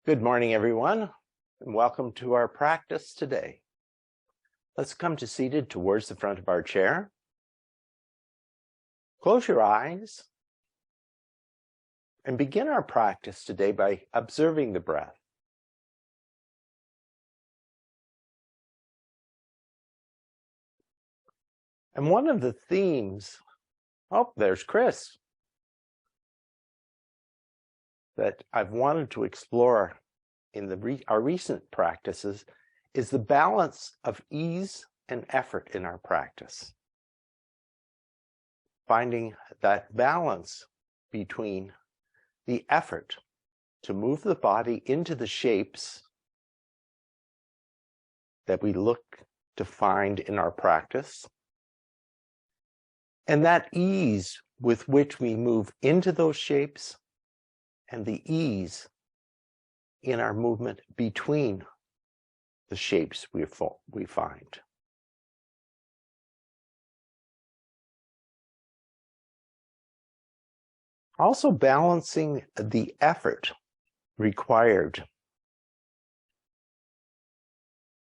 Good morning, everyone, and welcome to our practice today. Let's come to seated towards the front of our chair. Close your eyes and begin our practice today by observing the breath. And one of the themes, there's Chris, that I've wanted to explore in our recent practices is the balance of ease and effort in our practice. Finding that balance between the effort to move the body into the shapes that we look to find in our practice, and that ease with which we move into those shapes, and the ease in our movement between the shapes we find. Also balancing the effort required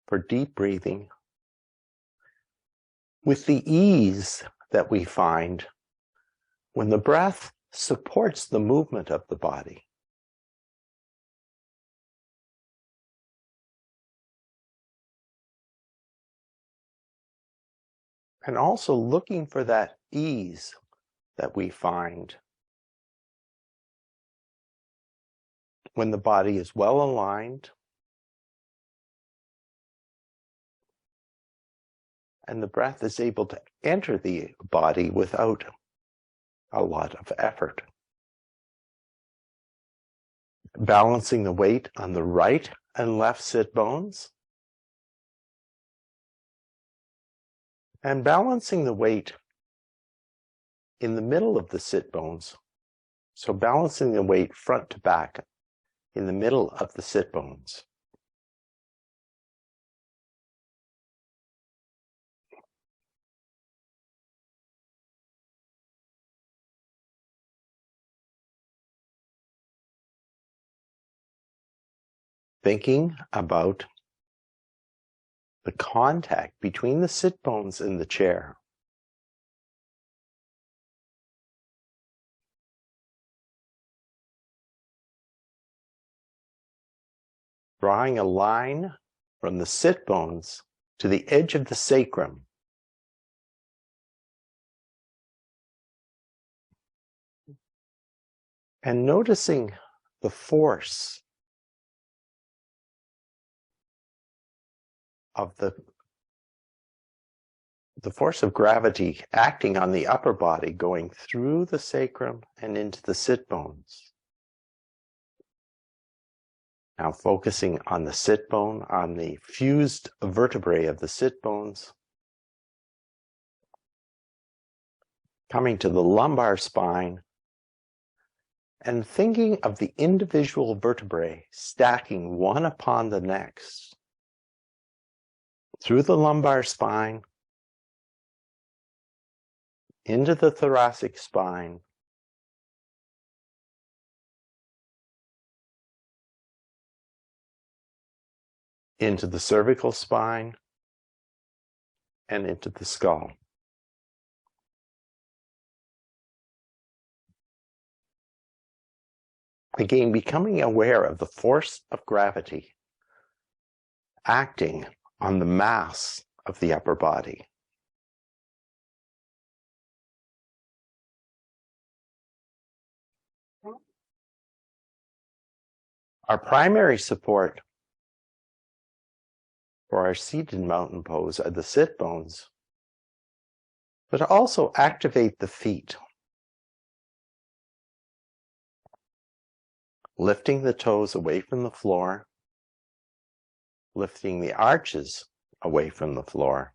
for deep breathing with the ease that we find when the breath supports the movement of the body. And also looking for that ease that we find when the body is well aligned and the breath is able to enter the body without a lot of effort. Balancing the weight on the right and left sit bones, and balancing the weight in the middle of the sit bones. So balancing the weight front to back in the middle of the sit bones. Thinking about the contact between the sit bones and the chair. Drawing a line from the sit bones to the edge of the sacrum. And noticing the force of the force of gravity acting on the upper body, going through the sacrum and into the sit bones. Now focusing on the sit bone, on the fused vertebrae of the sit bones. Coming to the lumbar spine and thinking of the individual vertebrae stacking one upon the next. Through the lumbar spine, into the thoracic spine, into the cervical spine, and into the skull. Again, becoming aware of the force of gravity acting on the mass of the upper body. Our primary support for our seated mountain pose are the sit bones, but also activate the feet. Lifting the toes away from the floor, lifting the arches away from the floor,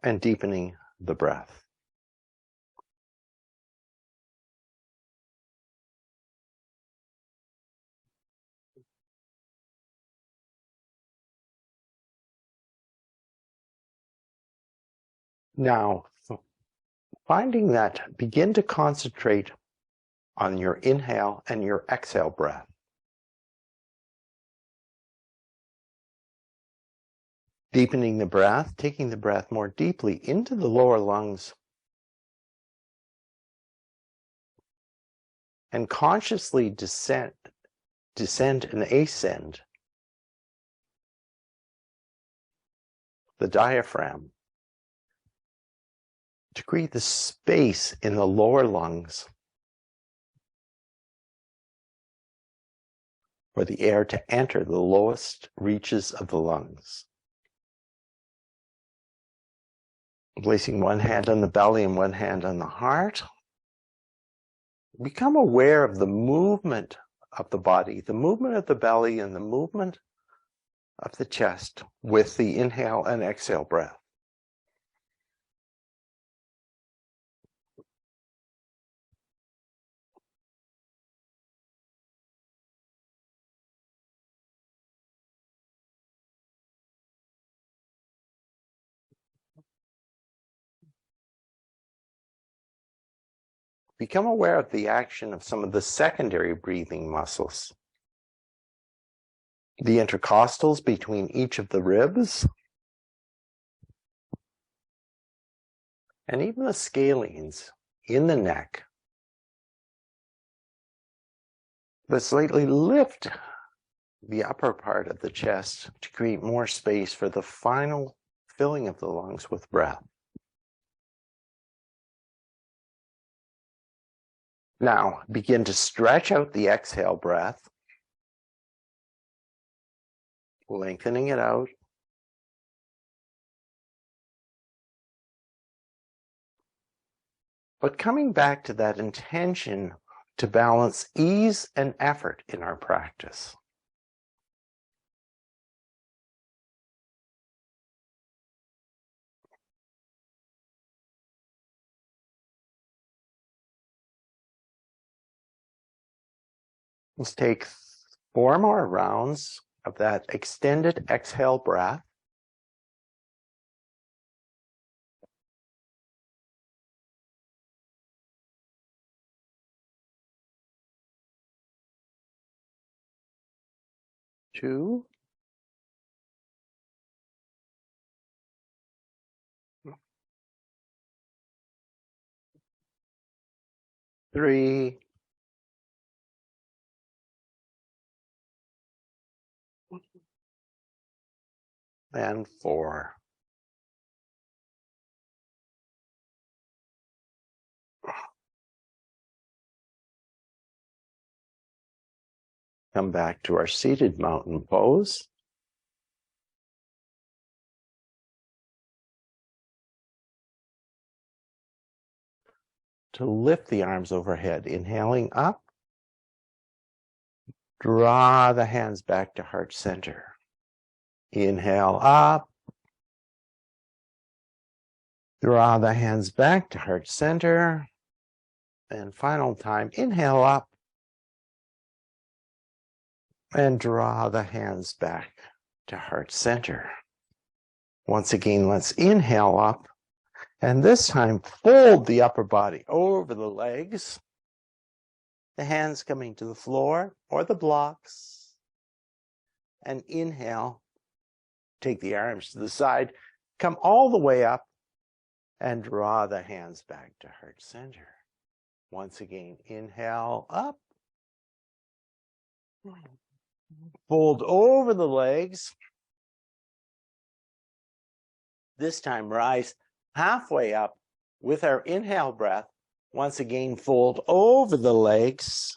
and deepening the breath. Now, finding that, begin to concentrate on your inhale and your exhale breath. Deepening the breath, taking the breath more deeply into the lower lungs, and consciously descend and ascend the diaphragm to create the space in the lower lungs for the air to enter the lowest reaches of the lungs. Placing one hand on the belly and one hand on the heart, become aware of the movement of the body, the movement of the belly and the movement of the chest with the inhale and exhale breath. Become aware of the action of some of the secondary breathing muscles. The intercostals between each of the ribs, and even the scalenes in the neck that slightly lift the upper part of the chest to create more space for the final filling of the lungs with breath. Now, begin to stretch out the exhale breath, lengthening it out. But coming back to that intention to balance ease and effort in our practice. Let's take 4 more rounds of that extended exhale breath. Two. 3. And 4. Come back to our seated mountain pose. To lift the arms overhead, inhaling up. Draw the hands back to heart center. Inhale up. Draw the hands back to heart center. And final time, inhale up. And draw the hands back to heart center. Once again, let's inhale up. And this time, fold the upper body over the legs. The hands coming to the floor or the blocks. And inhale. Take the arms to the side. Come all the way up. And draw the hands back to heart center. Once again, inhale up. Fold over the legs. This time, rise halfway up with our inhale breath. Once again, fold over the legs.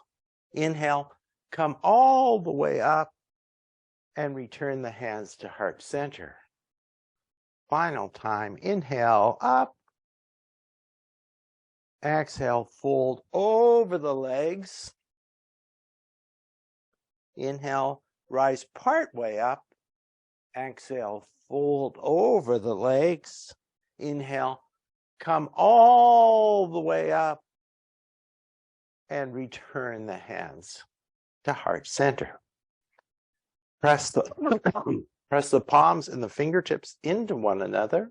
Inhale, come all the way up and return the hands to heart center. Final time, inhale up. Exhale, fold over the legs. Inhale, rise part way up. Exhale, fold over the legs. Inhale, come all the way up and return the hands to heart center. Press the palms and the fingertips into one another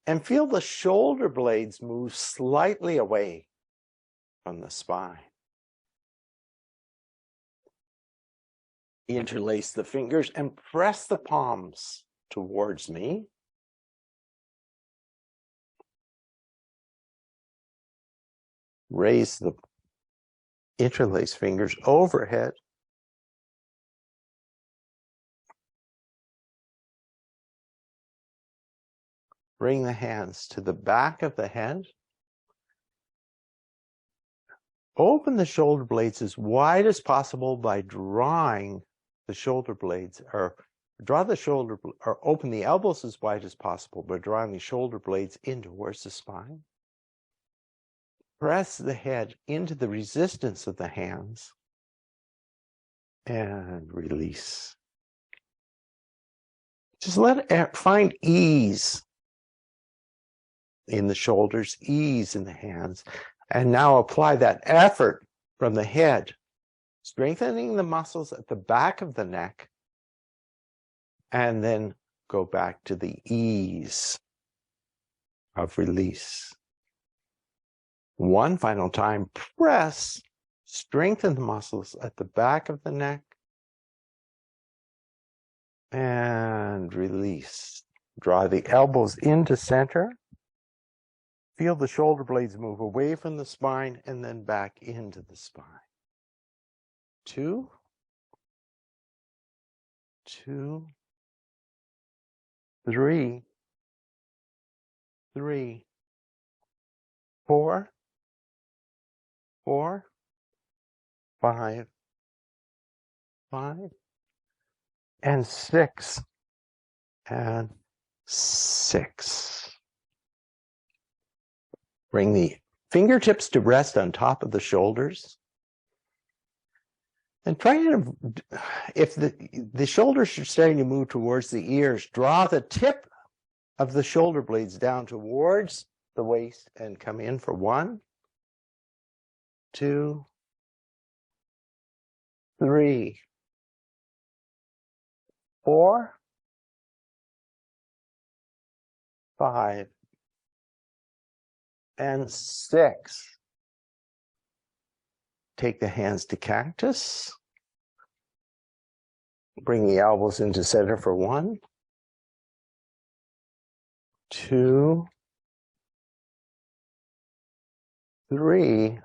and feel the shoulder blades move slightly away from the spine. Interlace the fingers and press the palms towards me. Raise the interlaced fingers overhead. Bring the hands to the back of the head. Open the shoulder blades as wide as possible by drawing the shoulder blades, or open the elbows as wide as possible by drawing the shoulder blades in towards the spine. Press the head into the resistance of the hands and release. Just find ease in the shoulders, ease in the hands, and now apply that effort from the head, strengthening the muscles at the back of the neck, and then go back to the ease of release. One final time, press, strengthen the muscles at the back of the neck, and release. Draw the elbows into center. Feel the shoulder blades move away from the spine and then back into the spine. 2, 2, 3, 3, 4, 4, 5, 5, and 6, and 6. Bring the fingertips to rest on top of the shoulders. And try to, if the shoulders are starting to move towards the ears, draw the tip of the shoulder blades down towards the waist and come in for 1, 2, 3, 4, 5, and 6. Take the hands to cactus. Bring the elbows into center for 1, 2, 3,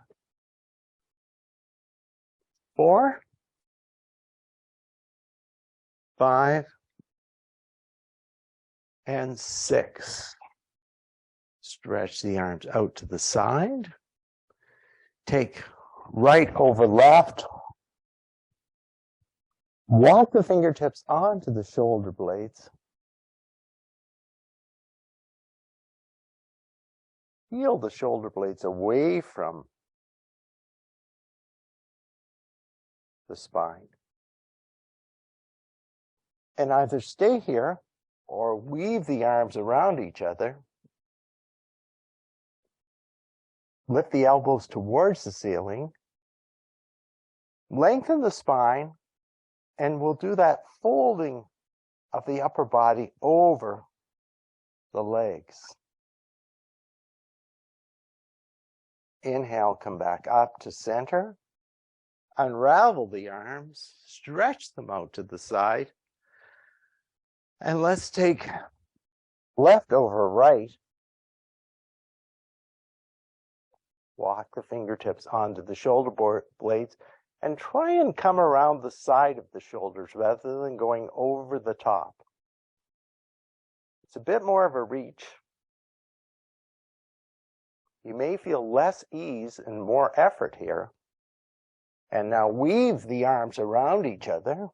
4, 5, and 6. Stretch the arms out to the side. Take right over left. Walk the fingertips onto the shoulder blades. Feel the shoulder blades away from the spine. And either stay here or weave the arms around each other. Lift the elbows towards the ceiling. Lengthen the spine, and we'll do that folding of the upper body over the legs. Inhale, come back up to center. Unravel the arms, stretch them out to the side. And let's take left over right. Walk the fingertips onto the shoulder blades and try and come around the side of the shoulders rather than going over the top. It's a bit more of a reach. You may feel less ease and more effort here. And now weave the arms around each other.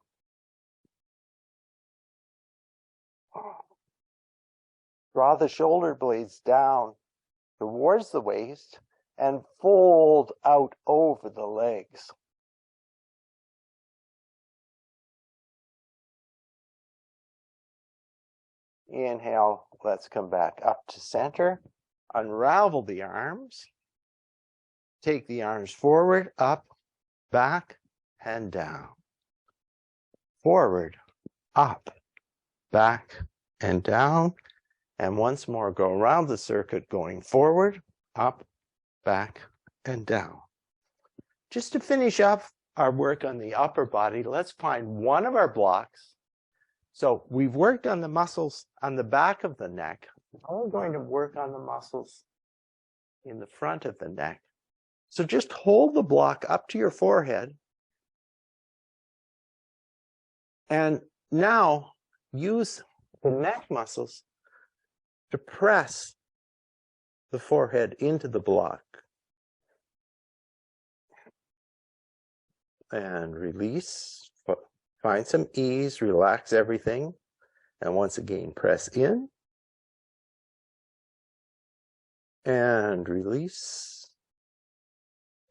Draw the shoulder blades down towards the waist and fold out over the legs. Inhale, let's come back up to center. Unravel the arms. Take the arms forward, up, back, and down. Forward, up, back, and down. And once more, go around the circuit, going forward, up, back, and down. Just to finish up our work on the upper body, let's find one of our blocks. So we've worked on the muscles on the back of the neck. Now we're going to work on the muscles in the front of the neck. So just hold the block up to your forehead. And now use the neck muscles to press the forehead into the block. And release. Find some ease, relax everything. And once again, press in. And release.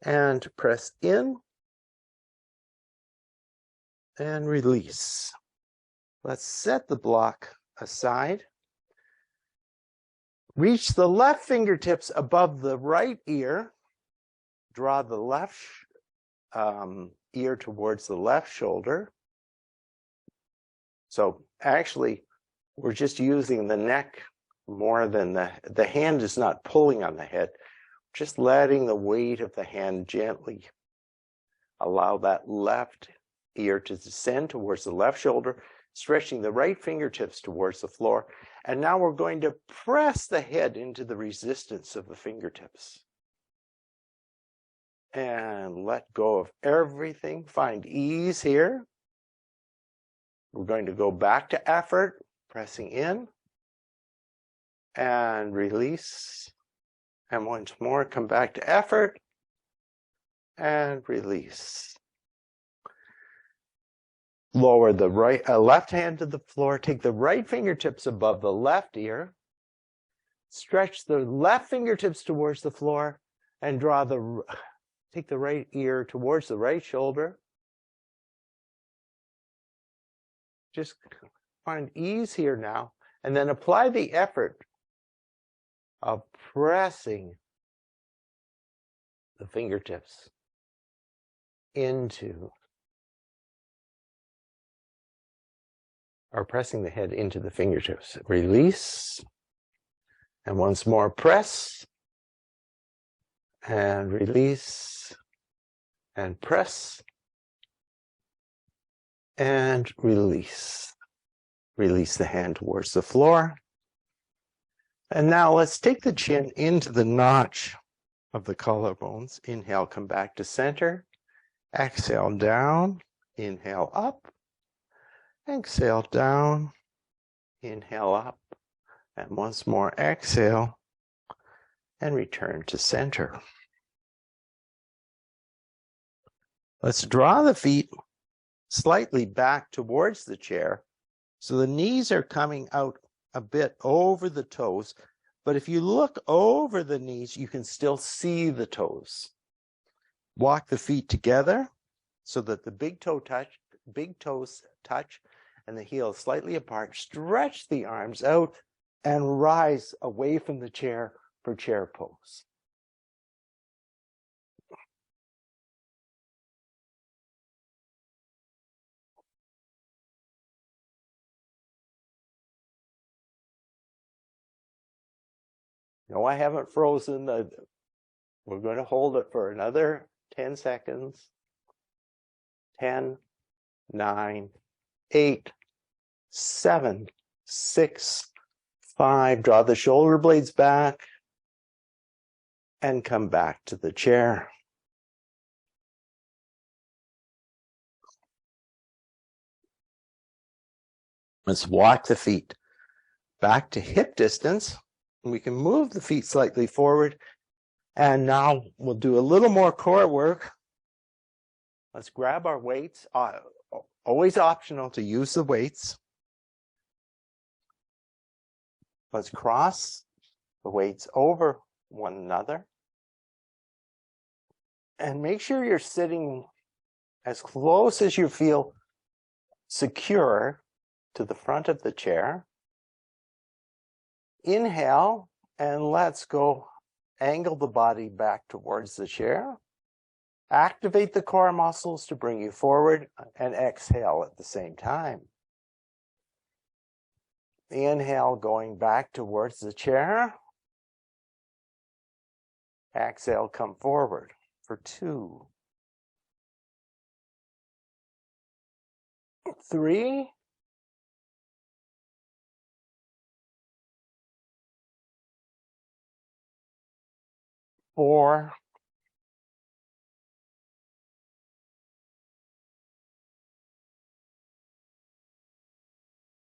And press in. And release. Let's set the block aside. Reach the left fingertips above the right ear. Draw the left ear towards the left shoulder. So actually, we're just using the neck more than the hand is not pulling on the head, just letting the weight of the hand gently allow that left ear to descend towards the left shoulder, stretching the right fingertips towards the floor. And now we're going to press the head into the resistance of the fingertips. And let go of everything. Find ease here. We're going to go back to effort, pressing in and release. And once more, come back to effort and release. Lower the left hand to the floor. Take the right fingertips above the left ear. Stretch the left fingertips towards the floor and take the right ear towards the right shoulder. Just find ease here now, and then apply the effort of pressing the fingertips into, or pressing the head into the fingertips. Release, and once more press, and release, and press, and release. Release the hand towards the floor. And now let's take the chin into the notch of the collarbones. Inhale, come back to center. Exhale down. Inhale up. Exhale down. Inhale up. And once more, exhale. And return to center. Let's draw the feet slightly back towards the chair. So the knees are coming out a bit over the toes. But if you look over the knees, you can still see the toes. Walk the feet together so that the big toes touch and the heels slightly apart. Stretch the arms out and rise away from the chair for chair pose. No, I haven't frozen. We're going to hold it for another 10 seconds. 10, 9, 8, 7, 6, 5. Draw the shoulder blades back and come back to the chair. Let's walk the feet back to hip distance. We can move the feet slightly forward. And now we'll do a little more core work. Let's grab our weights. Always optional to use the weights. Let's cross the weights over one another. And make sure you're sitting as close as you feel secure to the front of the chair. Inhale, and let's go angle the body back towards the chair. Activate the core muscles to bring you forward, and exhale at the same time. Inhale, going back towards the chair. Exhale, come forward for 2, 3, 4,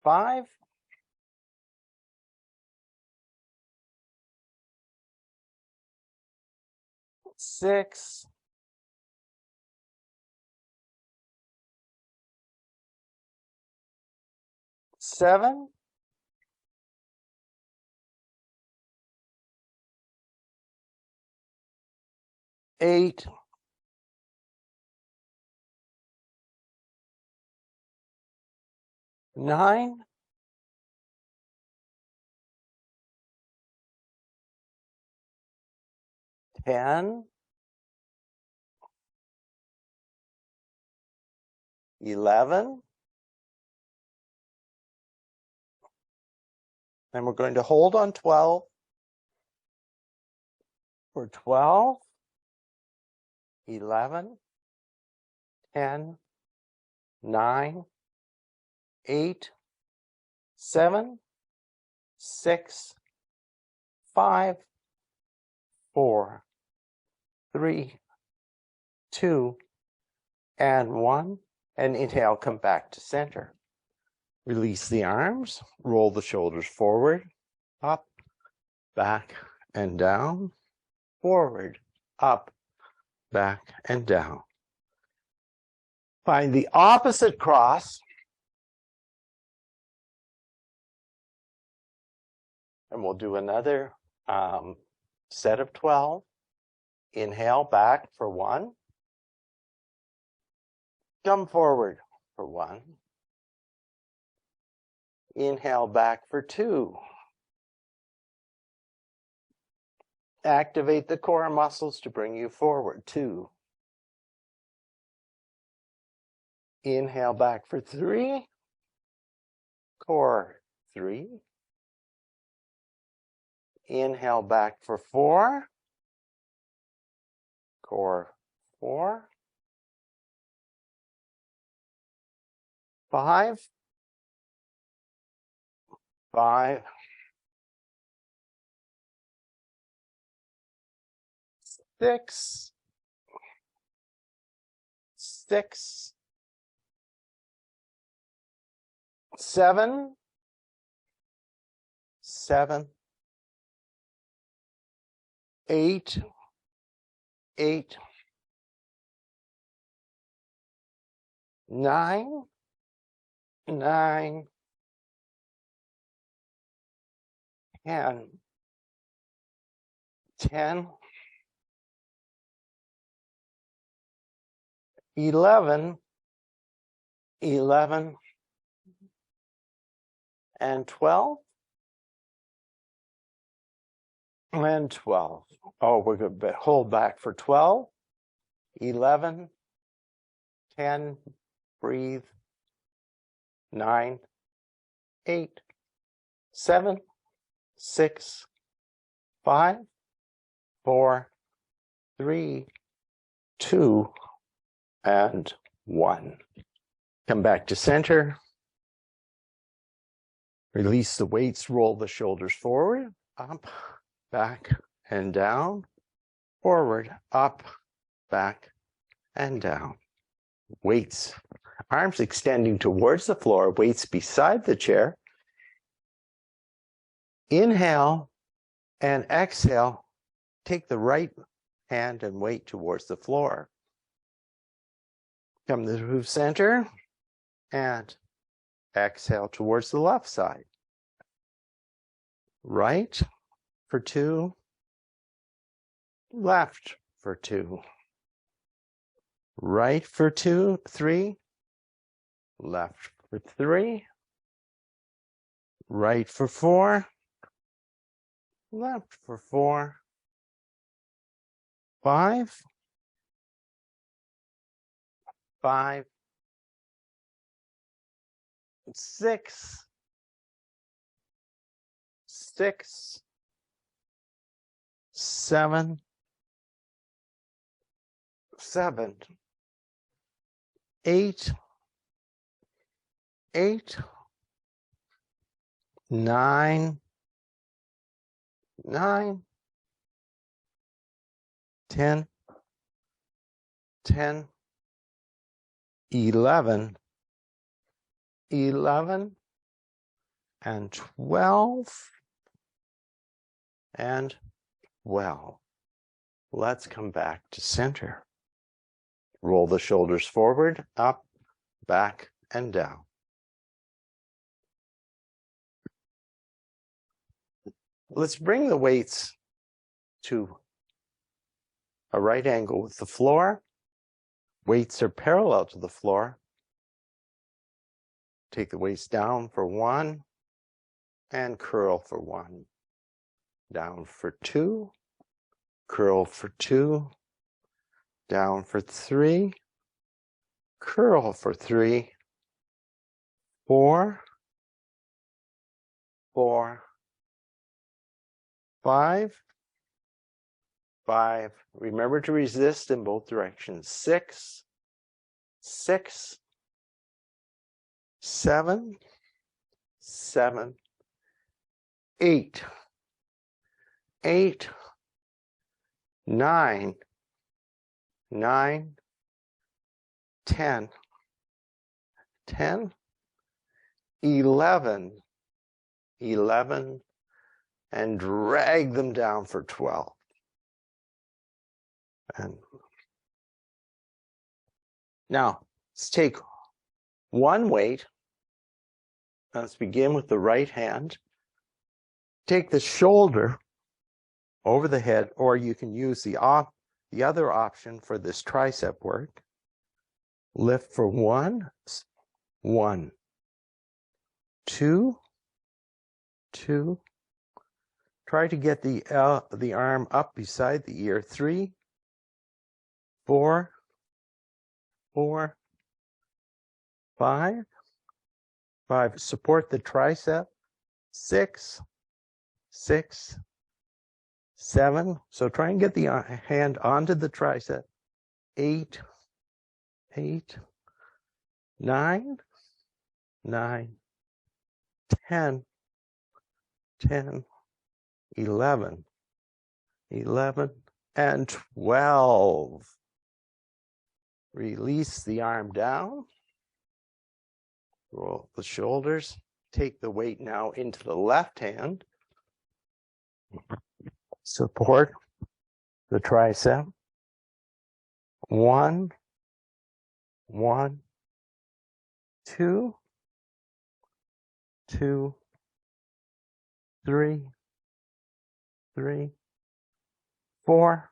5, 6, 7, 8, 9, 10, 11, and we're going to hold on 12 for 12, 11, 10, 9, 8, 7, 6, 5, 4, 3, 2, and 1. And inhale, come back to center. Release the arms, roll the shoulders forward, up, back, and down, forward, up, back, and down. Find the opposite cross, and we'll do another set of 12. Inhale back for 1. Come forward for 1. Inhale back for 2. Activate the core muscles to bring you forward. 2. Inhale back for 3. Core 3. Inhale back for 4. Core 4. 5. 5. 6. 6. 7. 7. 8. 8. 9. 9. 10. 10. 11. 11. And 12. And 12. Oh, we're going to hold back for 12. 11. 10. Breathe. 9. 8. 7. 6. 5. 4. 3. 2. And 1. Come back to center. Release the weights, roll the shoulders forward, up, back, and down, forward, up, back, and down. Weights, arms extending towards the floor, weights beside the chair. Inhale and exhale. Take the right hand and weight towards the floor. Come to center and exhale towards the left side. Right for 2. Left for 2. Right for 2, 3. Left for 3. Right for 4. Left for 4. 5. 5. 6. 6. 7. 7. 8. 8. 9. 9. 10, 10, 11, 11, and 12, and 12. Let's come back to center. Roll the shoulders forward, up, back, and down. Let's bring the weights to a right angle with the floor. Weights are parallel to the floor. Take the weights down for 1 and curl for 1. Down for 2, curl for 2, down for 3, curl for 3, 4, 4, 5, 5. Remember to resist in both directions. 6, 6, 7, 7, 8, 8, 9, 9, 10, 10, 11, 11, and drag them down for 12. And now, let's take one weight. Let's begin with the right hand. Take the shoulder over the head, or you can use the other option for this tricep work. Lift for 1, 1, 2, 2. Try to get the arm up beside the ear. 3, 4, 4, 5, 5. Support the tricep. 6, 6, 7. So try and get the hand onto the tricep. 8, 8, 9, 9, 10, 10, 11, 11, and 12. Release the arm down. Roll the shoulders. Take the weight now into the left hand. Support the tricep. 1, 1, 2, 2, 3, 3, 4,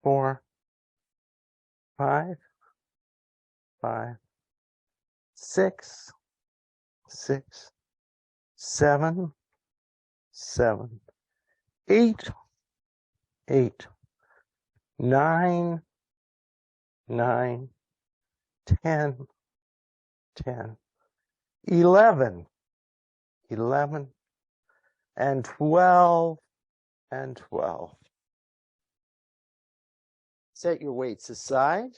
4, 5, 5, 6, 6, 7, 7, 8, 8, 9, 9, 10, 10, 11, 11, and 12, and 12. Set your weights aside.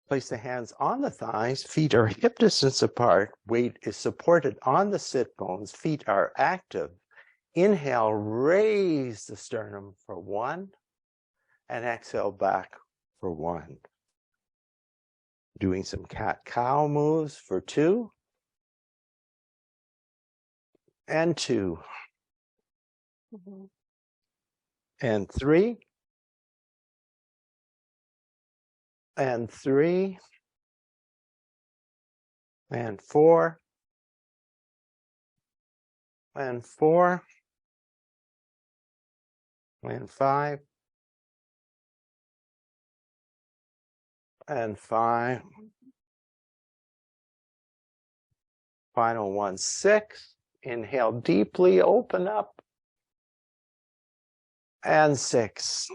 Place the hands on the thighs. Feet are hip distance apart. Weight is supported on the sit bones. Feet are active. Inhale, raise the sternum for 1, and exhale back for 1. Doing some cat-cow moves for 2, and 2, and 3, and 3, and 4, and 4, and 5, and 5. Final one, 6. Inhale deeply, open up, and 6.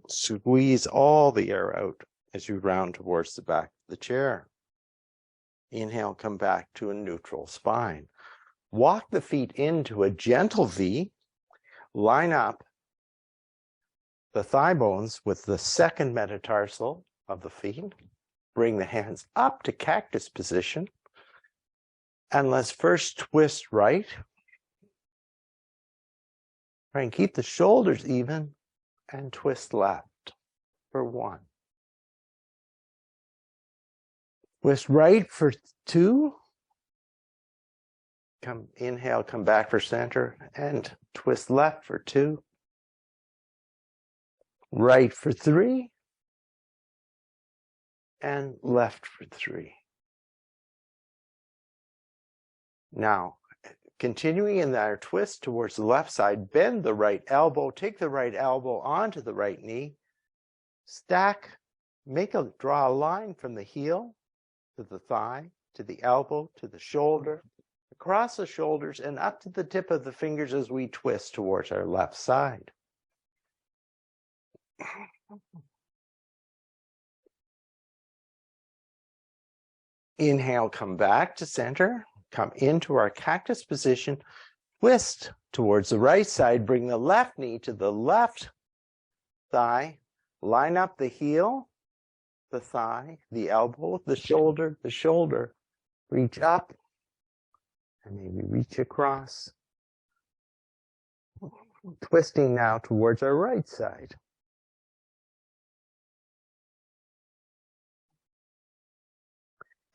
Squeeze all the air out as you round towards the back of the chair. Inhale, come back to a neutral spine. Walk the feet into a gentle V. Line up the thigh bones with the second metatarsal of the feet. Bring the hands up to cactus position. And let's first twist right. Try and keep the shoulders even and twist left for 1. Twist right for 2. Inhale, come back for center and twist left for 2. Right for 3. And left for 3. Now, continuing in our twist towards the left side, bend the right elbow, take the right elbow onto the right knee, stack, draw a line from the heel to the thigh, to the elbow, to the shoulder, across the shoulders, and up to the tip of the fingers as we twist towards our left side. Inhale, come back to center, come into our cactus position, twist towards the right side, bring the left knee to the left thigh, line up the heel, the thigh, the elbow, the shoulder, reach up, and maybe reach across. Twisting now towards our right side.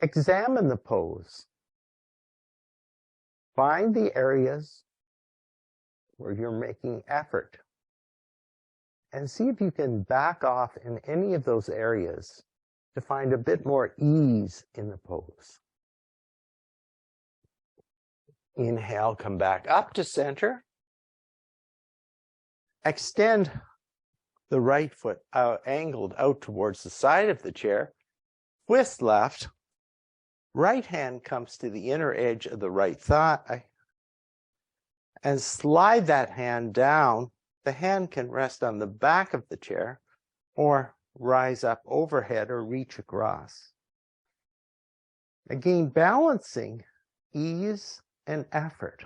Examine the pose. Find the areas where you're making effort. And see if you can back off in any of those areas to find a bit more ease in the pose. Inhale, come back up to center. Extend the right foot angled out towards the side of the chair. Twist left. Right hand comes to the inner edge of the right thigh and slide that hand down. The hand can rest on the back of the chair or rise up overhead or reach across. Again, balancing ease and effort.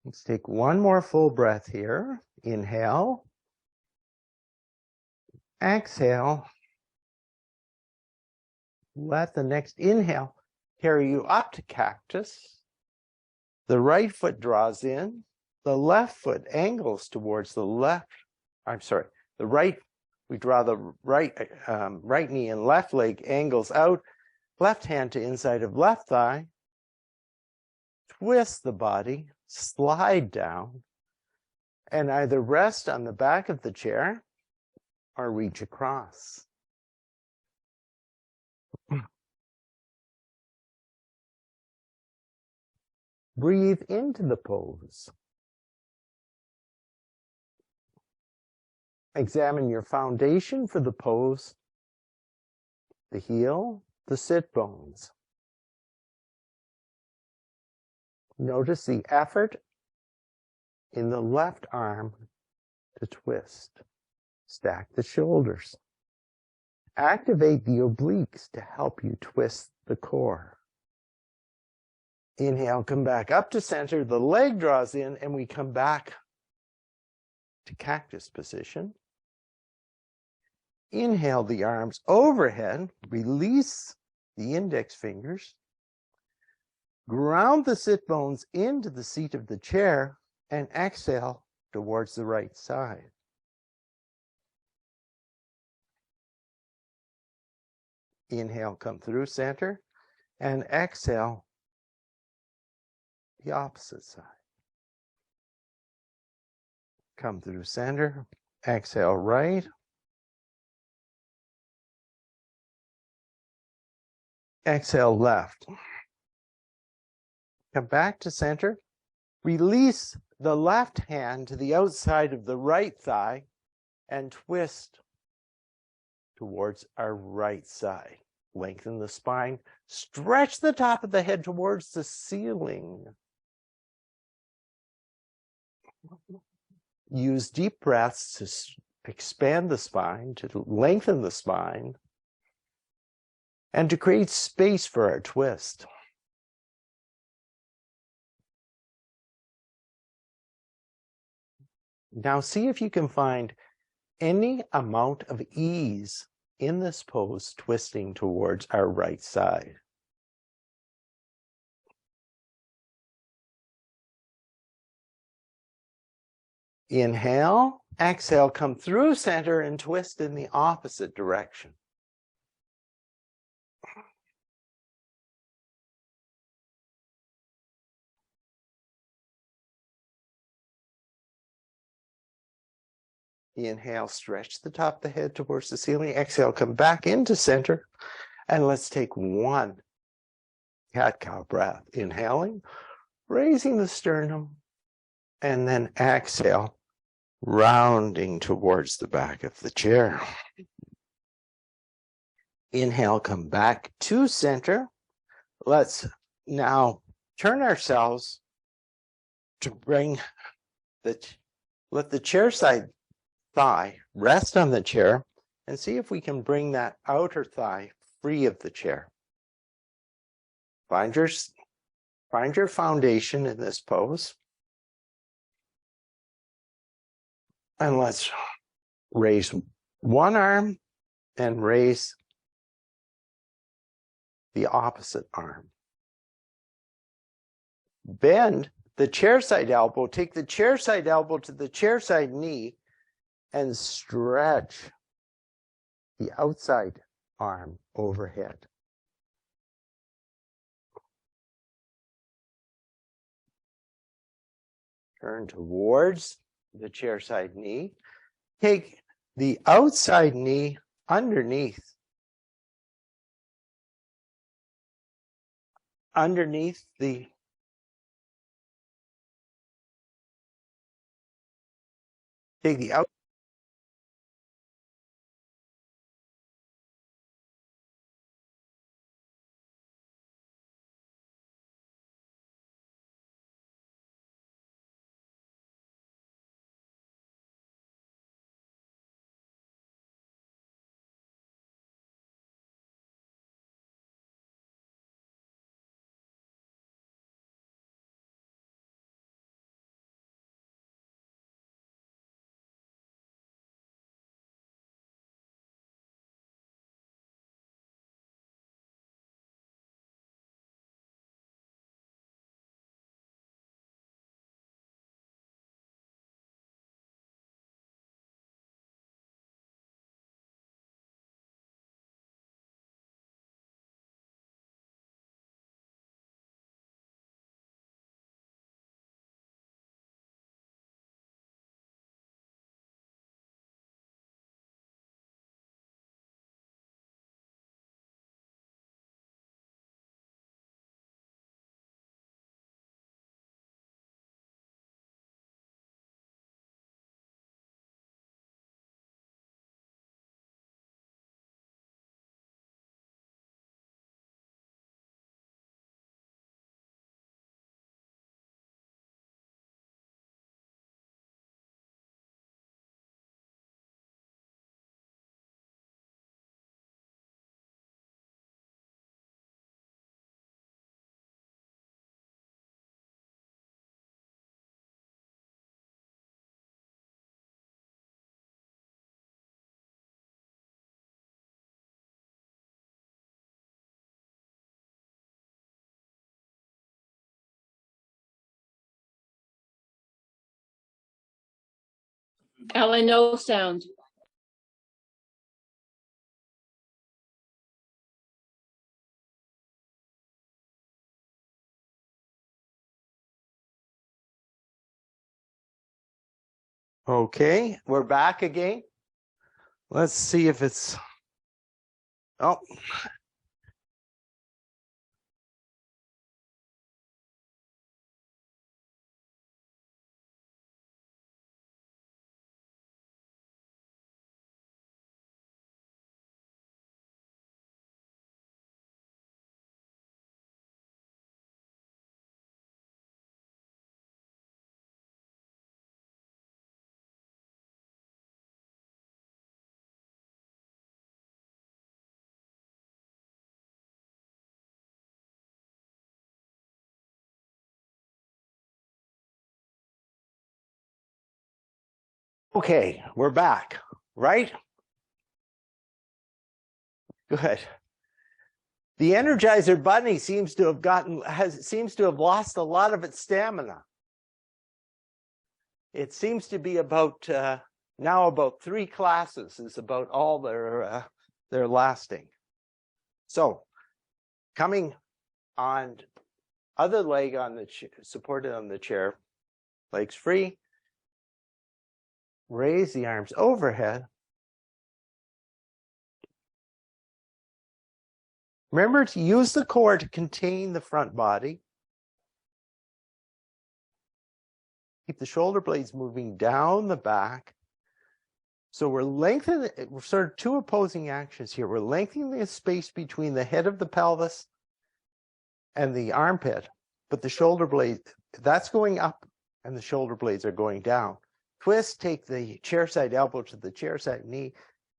Let's take one more full breath here. Inhale. Exhale. Let the next inhale carry you up to cactus. The right foot draws in. The left foot angles towards the left. The right, we draw the right knee and left leg angles out. Left hand to inside of left thigh. Twist the body. Slide down and either rest on the back of the chair or reach across. Breathe into the pose. Examine your foundation for the pose, the heel, the sit bones. Notice the effort in the left arm to twist. Stack the shoulders. Activate the obliques to help you twist the core. Inhale, come back up to center. The leg draws in and we come back to cactus position. Inhale the arms overhead. Release the index fingers. Ground the sit bones into the seat of the chair and exhale towards the right side. Inhale, come through center, and exhale the opposite side. Come through center, exhale right. Exhale left. Come back to center. Release the left hand to the outside of the right thigh and twist towards our right side. Lengthen the spine. Stretch the top of the head towards the ceiling. Use deep breaths to expand the spine, to lengthen the spine, and to create space for our twist. Now see if you can find any amount of ease in this pose, twisting towards our right side. Inhale, exhale, come through center and twist in the opposite direction. Inhale, stretch the top of the head towards the ceiling. Exhale, come back into center. And let's take one cat-cow breath. Inhaling, raising the sternum, and then exhale, rounding towards the back of the chair. Inhale, come back to center. Let's now turn ourselves to bring let the chair side thigh rest on the chair and see if we can bring that outer thigh free of the chair. Find your foundation in this pose. And let's raise one arm and raise the opposite arm. Bend the chair side elbow, take the chair side elbow to the chair side knee and stretch the outside arm overhead. Turn towards the chair side knee. Take the outside knee underneath the take the out. Allan, no sound. Okay, we're back again. Let's see if it's, oh. Okay, we're back. right? Good. The Energizer Bunny seems to have lost a lot of its stamina. It seems to be about now about 3 classes is about all they're lasting. So, coming on other leg on the supported on the chair, legs free. Raise the arms overhead. Remember to use the core to contain the front body. Keep the shoulder blades moving down the back. So we're lengthening, we're sort of 2 opposing actions here. We're lengthening the space between the head of the pelvis and the armpit, but the shoulder blade, that's going up and the shoulder blades are going down. Twist, take the chair side elbow to the chair side knee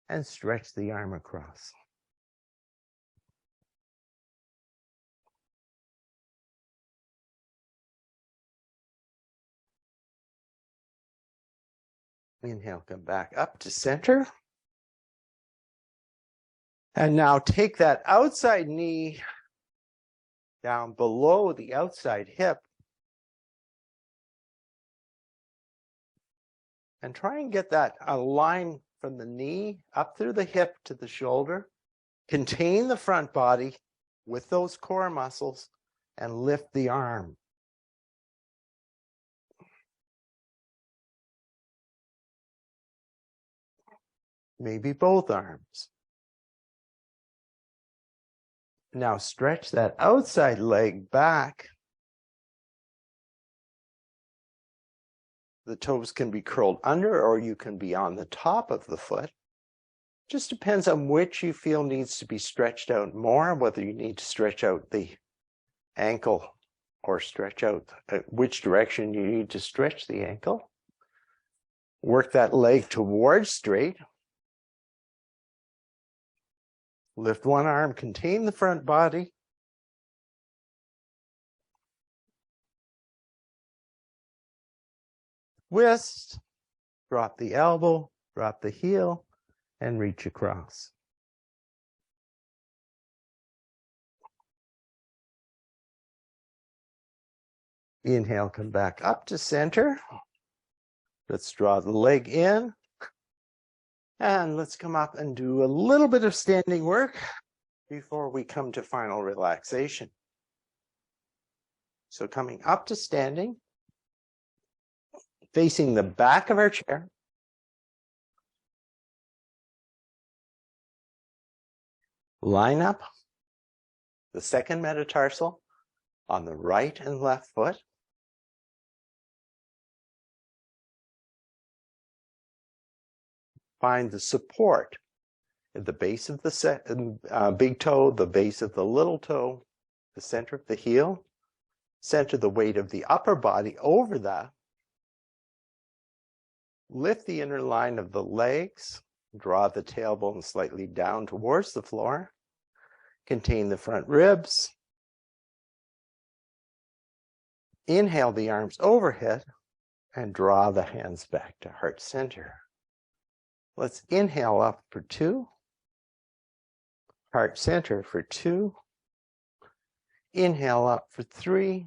and stretch the arm across. Inhale, come back up to center. And now take that outside knee down below the outside hip. And try and get that line from the knee up through the hip to the shoulder. Contain the front body with those core muscles and lift the arm. Maybe both arms. Now stretch that outside leg back. The toes can be curled under or you can be on the top of the foot. Just depends on which you feel needs to be stretched out more, whether you need to stretch out the ankle or stretch out which direction you need to stretch the ankle. Work that leg towards straight. Lift one arm, contain the front body. Twist, drop the elbow, drop the heel, and reach across. Inhale, come back up to center. Let's draw the leg in. And let's come up and do a little bit of standing work before we come to final relaxation. So coming up to standing, facing the back of our chair. Line up the second metatarsal on the right and left foot. Find the support at the base of the big toe, the base of the little toe, the center of the heel. Center the weight of the upper body over that. Lift the inner line of the legs. Draw the tailbone slightly down towards the floor. Contain the front ribs. Inhale the arms overhead and draw the hands back to heart center. Let's inhale up for 2. Heart center for 2. Inhale up for 3.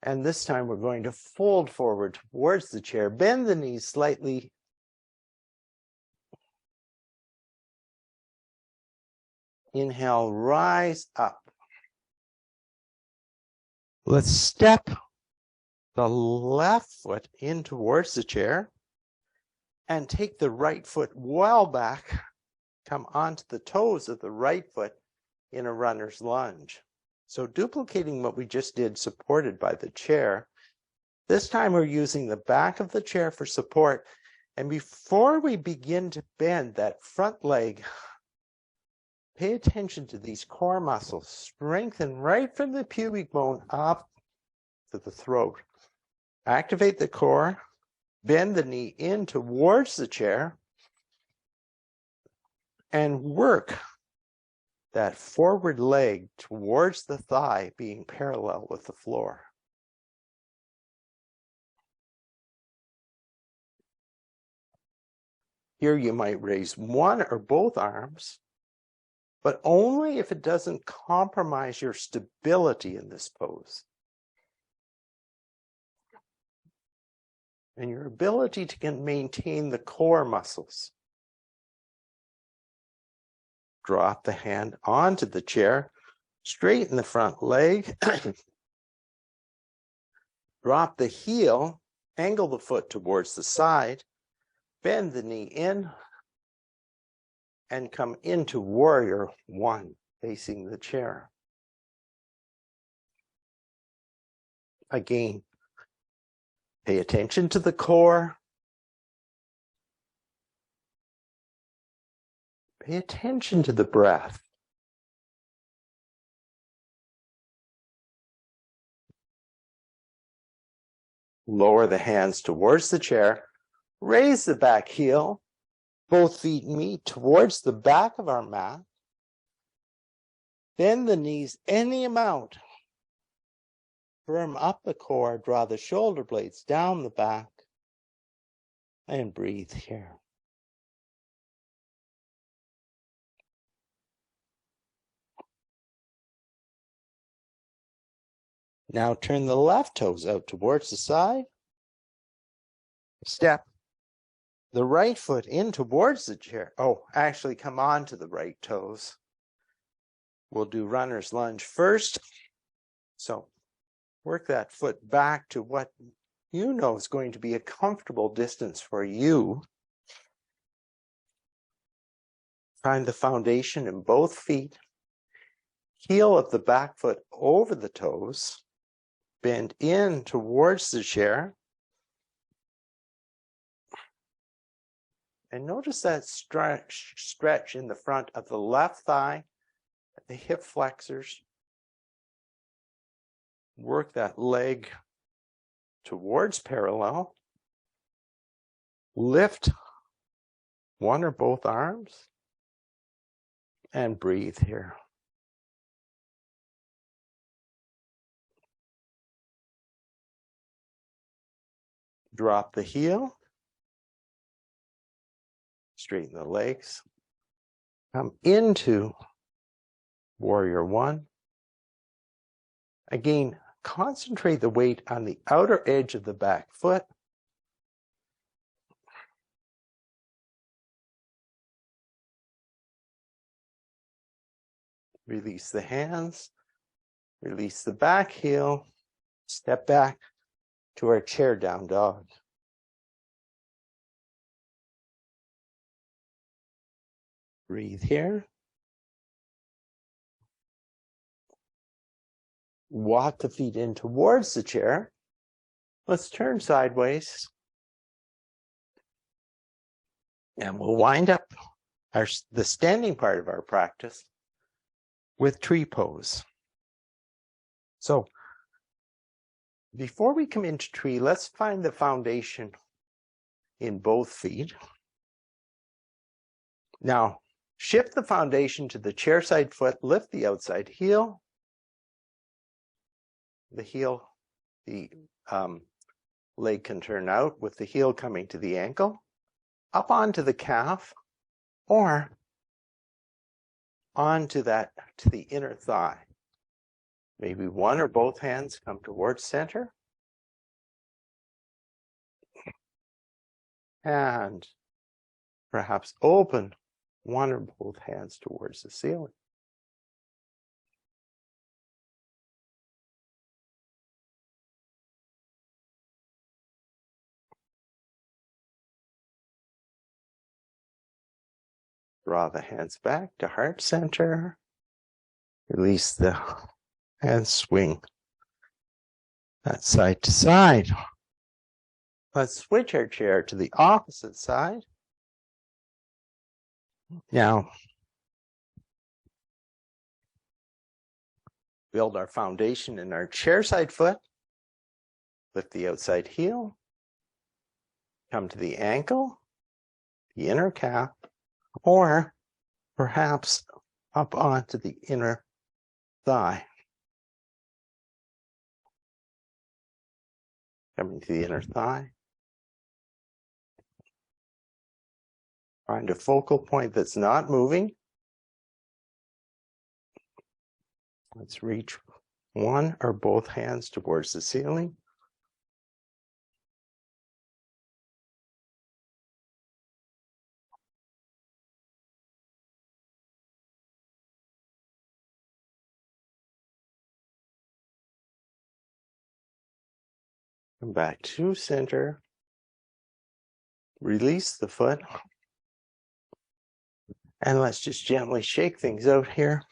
And this time we're going to fold forward towards the chair. Bend the knees slightly. Inhale, rise up. Let's step the left foot in towards the chair and take the right foot well back. Come onto the toes of the right foot in a runner's lunge. So duplicating what we just did, supported by the chair. This time we're using the back of the chair for support. And before we begin to bend that front leg, pay attention to these core muscles. Strengthen right from the pubic bone up to the throat. Activate the core. Bend the knee in towards the chair. And work that forward leg towards the thigh, being parallel with the floor. Here you might raise one or both arms, but only if it doesn't compromise your stability in this pose and your ability to maintain the core muscles. Drop the hand onto the chair, straighten the front leg, drop the heel, angle the foot towards the side, bend the knee in, and come into warrior one, facing the chair. Again, pay attention to the core. Pay attention to the breath. Lower the hands towards the chair. Raise the back heel. Both feet meet towards the back of our mat. Bend the knees any amount. Firm up the core. Draw the shoulder blades down the back. And breathe here. Now turn the left toes out towards the side. Step the right foot in towards the chair. Oh, actually come on to the right toes. We'll do runner's lunge first. So work that foot back to what you know is going to be a comfortable distance for you. Find the foundation in both feet. Heel of the back foot over the toes. Bend in towards the chair. And notice that stretch in the front of the left thigh, the hip flexors. Work that leg towards parallel. Lift one or both arms and breathe here. Drop the heel. Straighten the legs. Come into warrior one. Again, concentrate the weight on the outer edge of the back foot. Release the hands. Release the back heel. Step back to our chair down dog. Breathe here. Walk the feet in towards the chair. Let's turn sideways. And we'll wind up the standing part of our practice with tree pose. So before we come into tree, let's find the foundation in both feet. Now, shift the foundation to the chair side foot, lift the outside heel. The heel, the leg can turn out with the heel coming to the ankle, up onto the calf, or onto that, to the inner thigh. Maybe one or both hands come towards center. And perhaps open one or both hands towards the ceiling. Draw the hands back to heart center. Release the hands, swing that side to side. Let's switch our chair to the opposite side. Now, build our foundation in our chair side foot. Lift the outside heel. Come to the ankle, the inner calf, or perhaps up onto the inner thigh. Coming to the inner thigh. Find a focal point that's not moving. Let's reach one or both hands towards the ceiling. Come back to center. Release the foot. And let's just gently shake things out here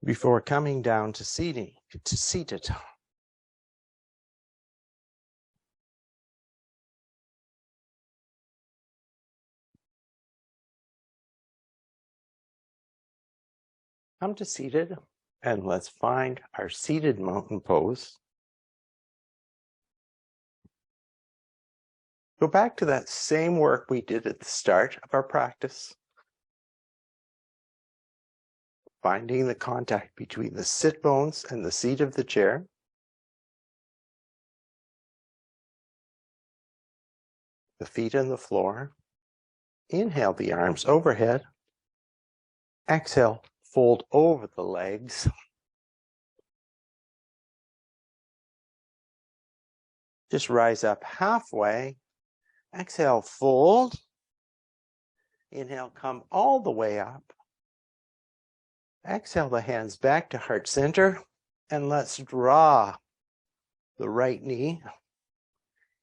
before coming down to seated. Come to seated, and let's find our seated mountain pose. Go back to that same work we did at the start of our practice. Finding the contact between the sit bones and the seat of the chair. The feet on the floor. Inhale the arms overhead. Exhale, fold over the legs. Just rise up halfway. Exhale, fold. Inhale, come all the way up. Exhale the hands back to heart center. And let's draw the right knee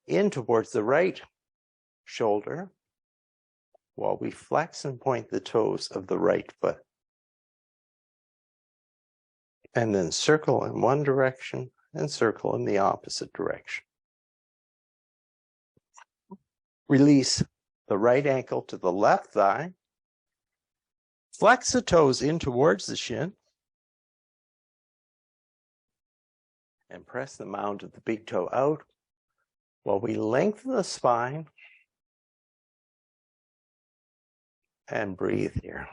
in towards the right shoulder while we flex and point the toes of the right foot. And then circle in one direction and circle in the opposite direction. Release the right ankle to the left thigh. Flex the toes in towards the shin. And press the mound of the big toe out while we lengthen the spine. And breathe here.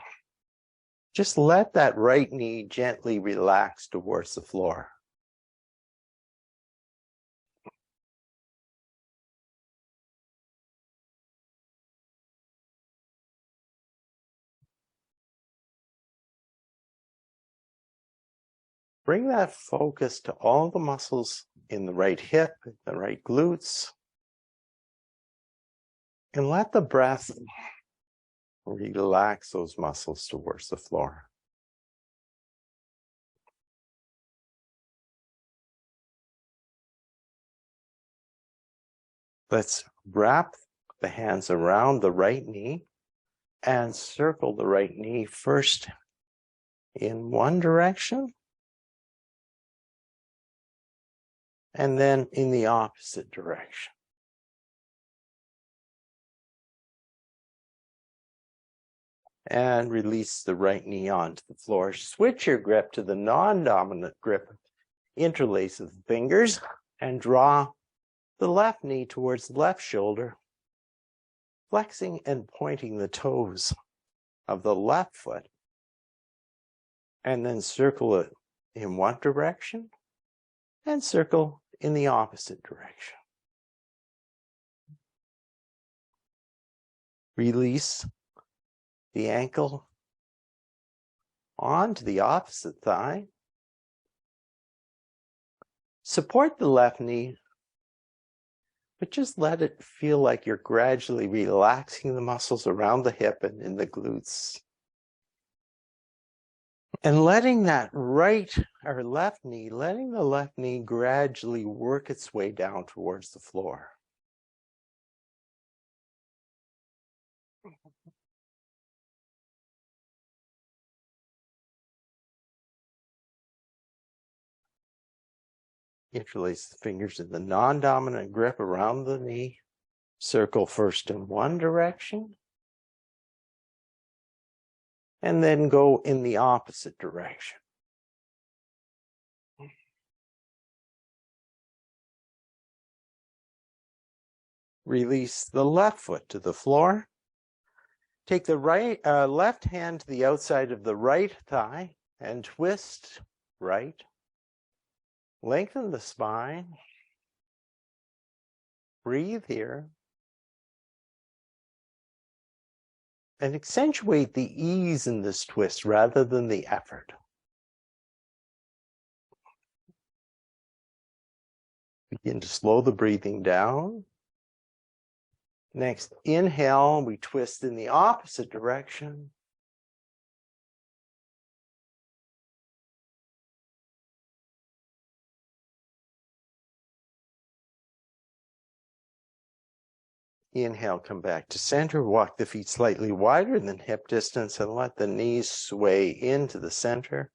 Just let that right knee gently relax towards the floor. Bring that focus to all the muscles in the right hip, the right glutes, and let the breath relax those muscles towards the floor. Let's wrap the hands around the right knee and circle the right knee first in one direction and then in the opposite direction. And release the right knee onto the floor. Switch your grip to the non-dominant grip. Interlace the fingers and draw the left knee towards the left shoulder, flexing and pointing the toes of the left foot. And then circle it in one direction and circle in the opposite direction. Release the ankle onto the opposite thigh. Support the left knee, but just let it feel like you're gradually relaxing the muscles around the hip and in the glutes. And letting that right or left knee, letting the left knee gradually work its way down towards the floor. Interlace the fingers in the non-dominant grip around the knee. Circle first in one direction. And then go in the opposite direction. Release the left foot to the floor. Take the left hand to the outside of the right thigh and twist right. Lengthen the spine. Breathe here. And accentuate the ease in this twist rather than the effort. Begin to slow the breathing down. Next, inhale, we twist in the opposite direction. Inhale, come back to center. Walk the feet slightly wider than hip distance and let the knees sway into the center.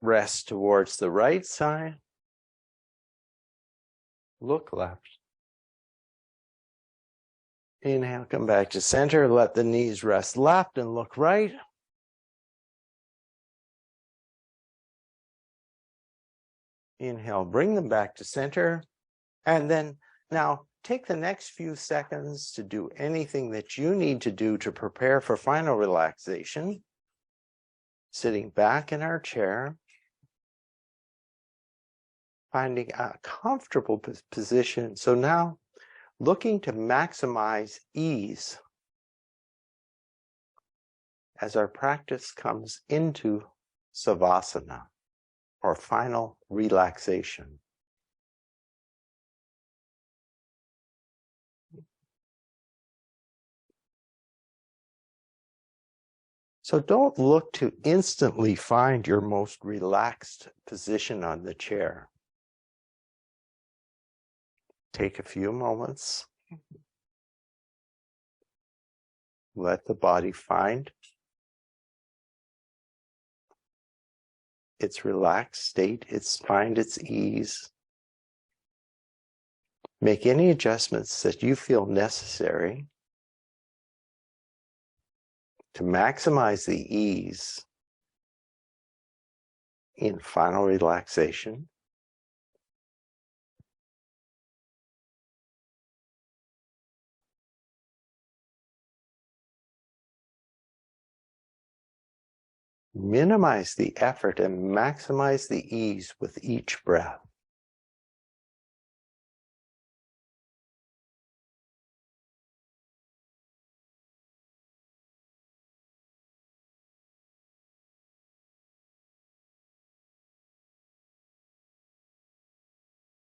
Rest towards the right side. Look left. Inhale, come back to center. Let the knees rest left and look right. Inhale, bring them back to center. And then now take the next few seconds to do anything that you need to do to prepare for final relaxation. Sitting back in our chair. Finding a comfortable position. So now looking to maximize ease as our practice comes into savasana, or final relaxation. So don't look to instantly find your most relaxed position on the chair. Take a few moments. Let the body find its relaxed state, find its ease. Make any adjustments that you feel necessary to maximize the ease in final relaxation. Minimize the effort and maximize the ease with each breath.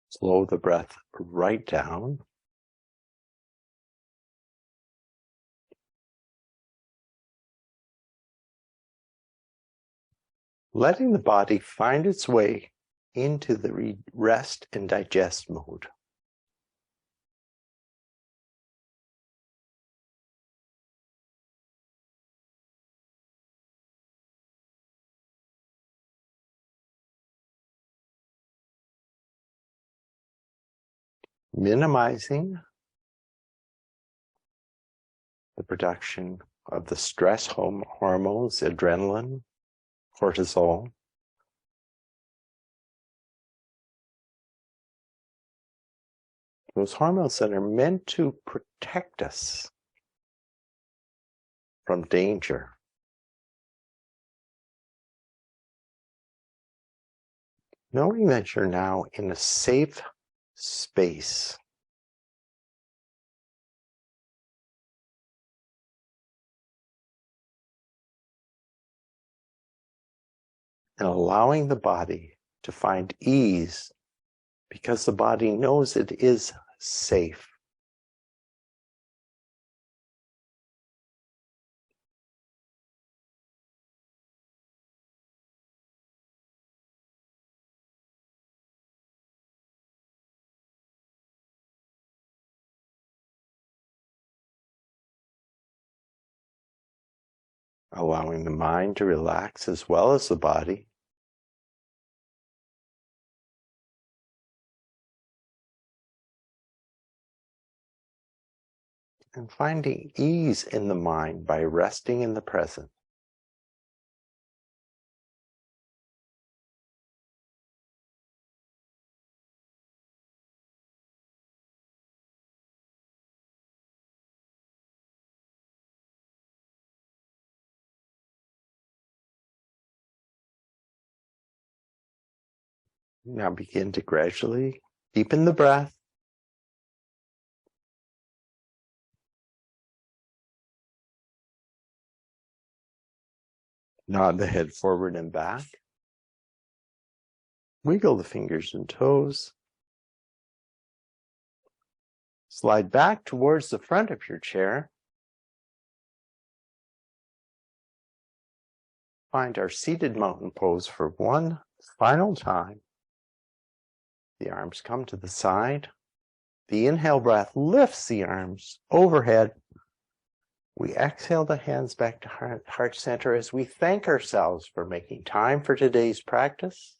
Slow the breath right down. Letting the body find its way into the rest and digest mode. Minimizing the production of the stress hormones, adrenaline, cortisol. Those hormones that are meant to protect us from danger. Knowing that you're now in a safe space. And allowing the body to find ease because the body knows it is safe. Allowing the mind to relax as well as the body. And finding ease in the mind by resting in the present. Now begin to gradually deepen the breath. Nod the head forward and back. Wiggle the fingers and toes. Slide back towards the front of your chair. Find our seated mountain pose for one final time. The arms come to the side. The inhale breath lifts the arms overhead. We exhale the hands back to heart center as we thank ourselves for making time for today's practice.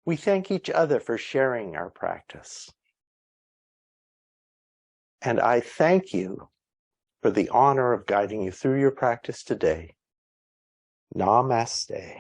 We thank each other for sharing our practice. And I thank you for the honor of guiding you through your practice today. Namaste.